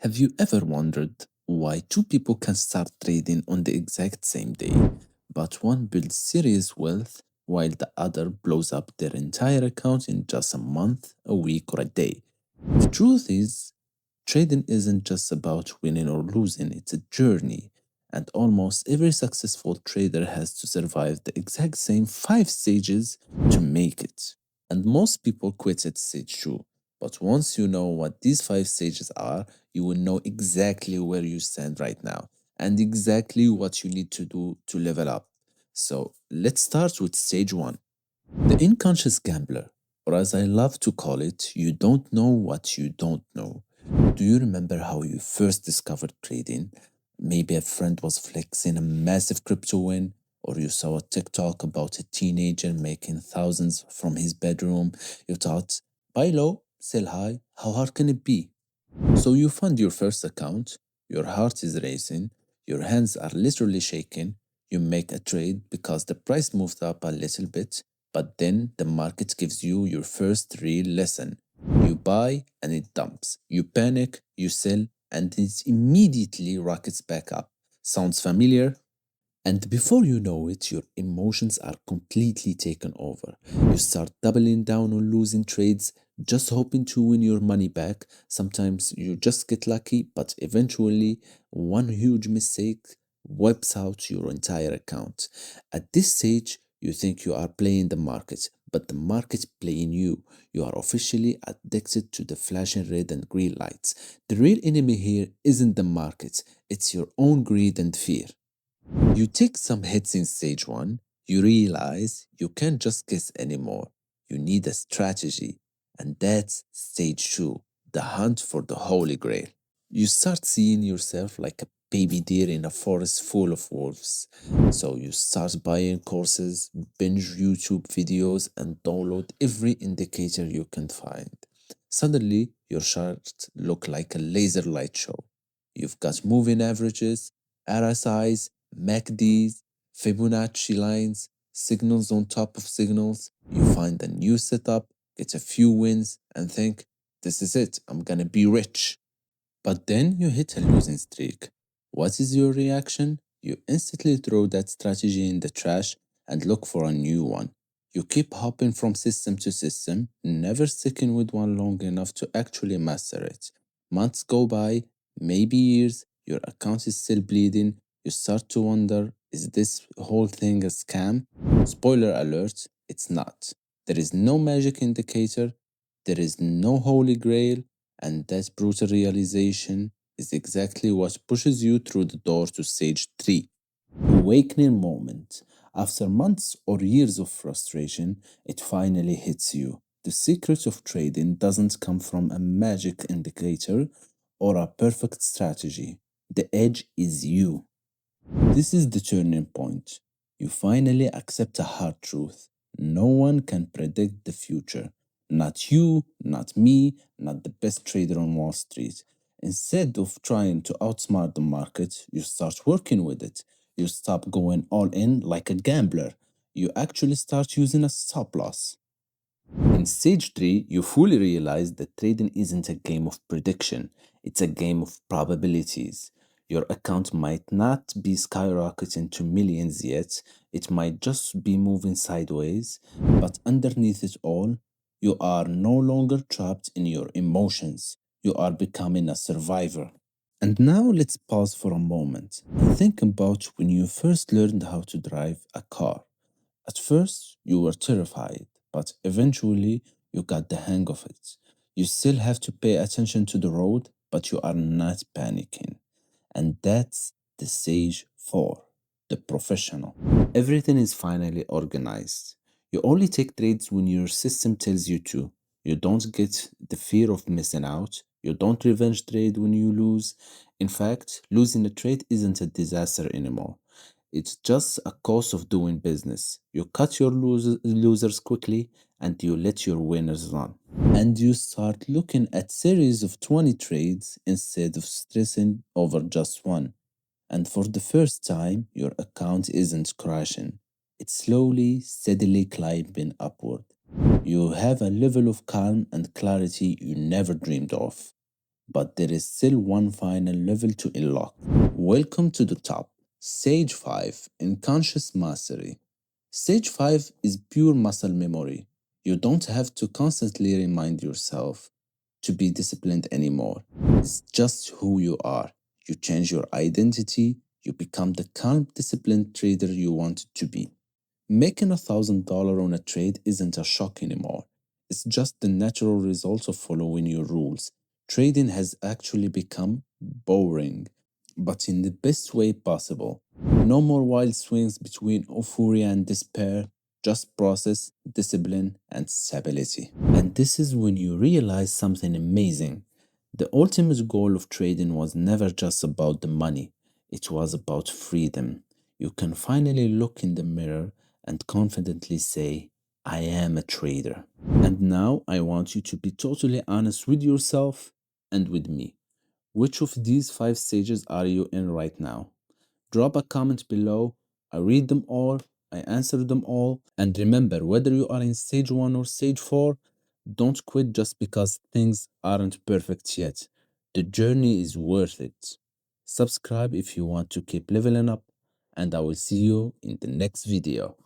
Have you ever wondered why two people can start trading on the exact same day, but one builds serious wealth while the other blows up their entire account in just a month, a week, or a day? The truth is, trading isn't just about winning or losing, it's a journey. And almost every successful trader has to survive the exact same five stages to make it. And most people quit at stage two. But once you know what these five stages are, you will know exactly where you stand right now and exactly what you need to do to level up. So let's start with stage one, the unconscious gambler, or as I love to call it, you don't know what you don't know. Do you remember how you first discovered trading? Maybe a friend was flexing a massive crypto win, or you saw a TikTok about a teenager making thousands from his bedroom. You thought, buy low, sell high, how hard can it be? So you fund your first account, your heart is racing, your hands are literally shaking, you make a trade because the price moved up a little bit, but then the market gives you your first real lesson. You buy and it dumps. You panic, you sell, and it immediately rockets back up. Sounds familiar? And before you know it, your emotions are completely taken over. You start doubling down on losing trades, just hoping to win your money back. Sometimes you just get lucky, but eventually, one huge mistake wipes out your entire account. At this stage, you think you are playing the market, but the market's playing you. You are officially addicted to the flashing red and green lights. The real enemy here isn't the market, it's your own greed and fear. You take some hits in stage one, you realize you can't just guess anymore. You need a strategy. And that's stage two, the hunt for the Holy Grail. You start seeing yourself like a baby deer in a forest full of wolves. So you start buying courses, binge YouTube videos, and download every indicator you can find. Suddenly, your charts look like a laser light show. You've got moving averages, RSIs, MACDs, Fibonacci lines, signals on top of signals. You find a new setup, get a few wins, and think, this is it, I'm gonna be rich. But then you hit a losing streak. What is your reaction? You instantly throw that strategy in the trash and look for a new one. You keep hopping from system to system, never sticking with one long enough to actually master it. Months go by, maybe years, your account is still bleeding. You start to wonder, is this whole thing a scam? Spoiler alert, it's not. There is no magic indicator, there is no holy grail, and that brutal realization is exactly what pushes you through the door to stage 3. Awakening moment. After months or years of frustration, it finally hits you. The secret of trading doesn't come from a magic indicator or a perfect strategy. The edge is you. This is the turning point. You finally accept a hard truth. No one can predict the future. Not you, not me, not the best trader on Wall Street. Instead of trying to outsmart the market, you start working with it. You stop going all in like a gambler. You actually start using a stop loss. In stage 3, you fully realize that trading isn't a game of prediction, it's a game of probabilities. Your account might not be skyrocketing to millions yet, it might just be moving sideways, but underneath it all, you are no longer trapped in your emotions. You are becoming a survivor. And now let's pause for a moment and think about when you first learned how to drive a car. At first, you were terrified, but eventually you got the hang of it. You still have to pay attention to the road, but you are not panicking. And that's the stage 4, the professional. Everything is finally organized. You only take trades when your system tells you to. You don't get the fear of missing out. You don't revenge trade when you lose. In fact, losing a trade isn't a disaster anymore. It's just a cost of doing business. You cut your losers quickly and you let your winners run. And you start looking at series of 20 trades instead of stressing over just one. And for the first time, your account isn't crashing. It's slowly, steadily climbing upward. You have a level of calm and clarity you never dreamed of. but there is still one final level to unlock. Welcome to the top. Stage 5 in Conscious Mastery. Stage 5 is pure muscle memory. You don't have to constantly remind yourself to be disciplined anymore. It's just who you are. You change your identity, you become the calm, disciplined trader you wanted to be. Making $1,000 on a trade isn't a shock anymore. It's just the natural result of following your rules. Trading has actually become boring, but in the best way possible. No more wild swings between euphoria and despair, just process, discipline, and stability. And this is when you realize something amazing. The ultimate goal of trading was never just about the money, it was about freedom. You can finally look in the mirror and confidently say, I am a trader. And now I want you to be totally honest with yourself and with me. Which of these 5 stages are you in right now? Drop a comment below. I read them all, I answer them all. And remember, whether you are in stage 1 or stage 4, don't quit just because things aren't perfect yet. The journey is worth it. Subscribe if you want to keep leveling up, and I will see you in the next video.